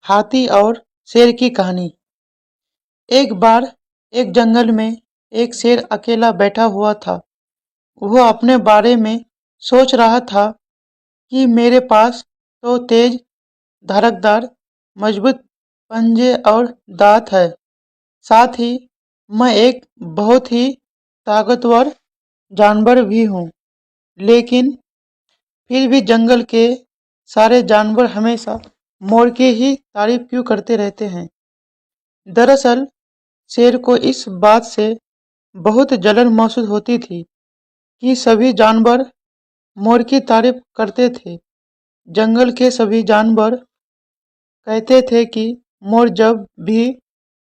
हाथी और शेर की कहानी। एक बार एक जंगल में एक शेर अकेला बैठा हुआ था। वह अपने बारे में सोच रहा था कि मेरे पास तो तेज, धारकदार, मजबूत पंजे और दांत है। साथ ही मैं एक बहुत ही ताकतवर जानवर भी हूँ। लेकिन फिर भी जंगल के सारे जानवर हमेशा मोर की ही तारीफ क्यों करते रहते हैं। दरअसल शेर को इस बात से बहुत जलन महसूस होती थी कि सभी जानवर मोर की तारीफ करते थे। जंगल के सभी जानवर कहते थे कि मोर जब भी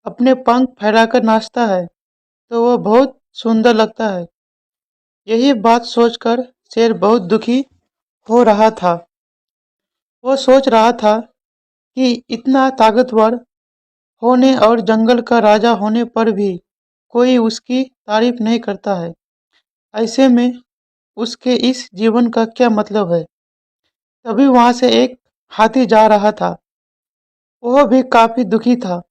अपने पंख फैलाकर नाचता है तो वह बहुत सुंदर लगता है। यही बात सोचकर शेर बहुत दुखी हो रहा था। वो सोच रहा था कि इतना ताकतवर होने और जंगल का राजा होने पर भी कोई उसकी तारीफ नहीं करता है। ऐसे में उसके इस जीवन का क्या मतलब है। तभी वहां से एक हाथी जा रहा था। वह भी काफी दुखी था।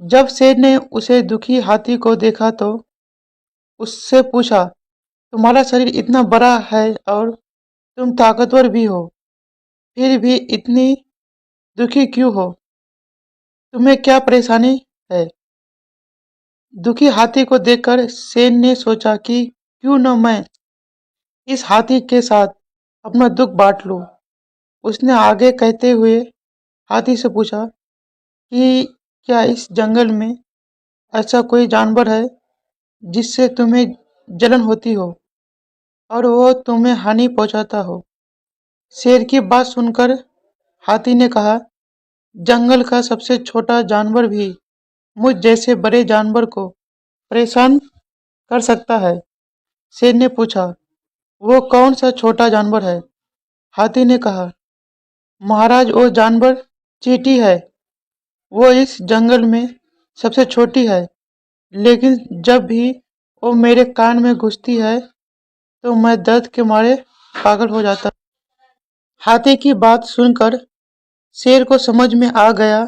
जब शेर ने उसे दुखी हाथी को देखा तो उससे पूछा, तुम्हारा शरीर इतना बड़ा है और तुम ताकतवर भी हो, फिर भी इतनी दुखी क्यों हो? तुम्हें क्या परेशानी है? दुखी हाथी को देखकर शेर ने सोचा कि क्यों न मैं इस हाथी के साथ अपना दुख बांट लूं। उसने आगे कहते हुए हाथी से पूछा कि क्या इस जंगल में ऐसा कोई जानवर है जिससे तुम्हें जलन होती हो और वो तुम्हें हानि पहुंचाता हो? शेर की बात सुनकर हाथी ने कहा, जंगल का सबसे छोटा जानवर भी मुझ जैसे बड़े जानवर को परेशान कर सकता है। शेर ने पूछा, वो कौन सा छोटा जानवर है? हाथी ने कहा, महाराज वो जानवर चींटी है। वो इस जंगल में सबसे छोटी है, लेकिन जब भी वो मेरे कान में घुसती है तो मैं दर्द के मारे पागल हो जाता। हाथी की बात सुनकर शेर को समझ में आ गया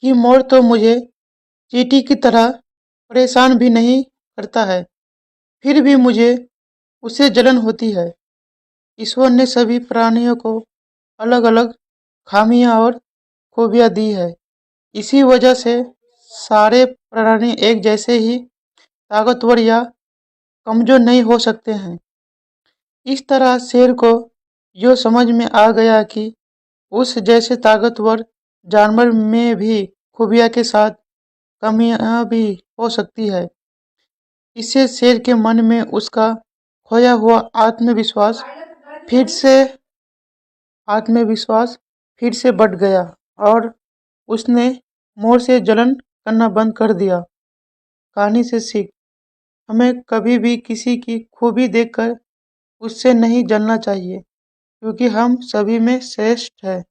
कि मोर तो मुझे चींटी की तरह परेशान भी नहीं करता है, फिर भी मुझे उससे जलन होती है। ईश्वर ने सभी प्राणियों को अलग अलग खामियां और खूबियां दी है। इसी वजह से सारे प्राणी एक जैसे ही ताकतवर या कमजोर नहीं हो सकते हैं। इस तरह शेर को यो समझ में आ गया कि उस जैसे ताकतवर जानवर में भी खूबियां के साथ कमियां भी हो सकती है। इससे शेर के मन में उसका खोया हुआ फिर से आत्मविश्वास फिर से बढ़ गया और उसने मोर से जलन करना बंद कर दिया। कहानी से सीख, हमें कभी भी किसी की खूबी देखकर उससे नहीं जलना चाहिए, क्योंकि हम सभी में श्रेष्ठ है।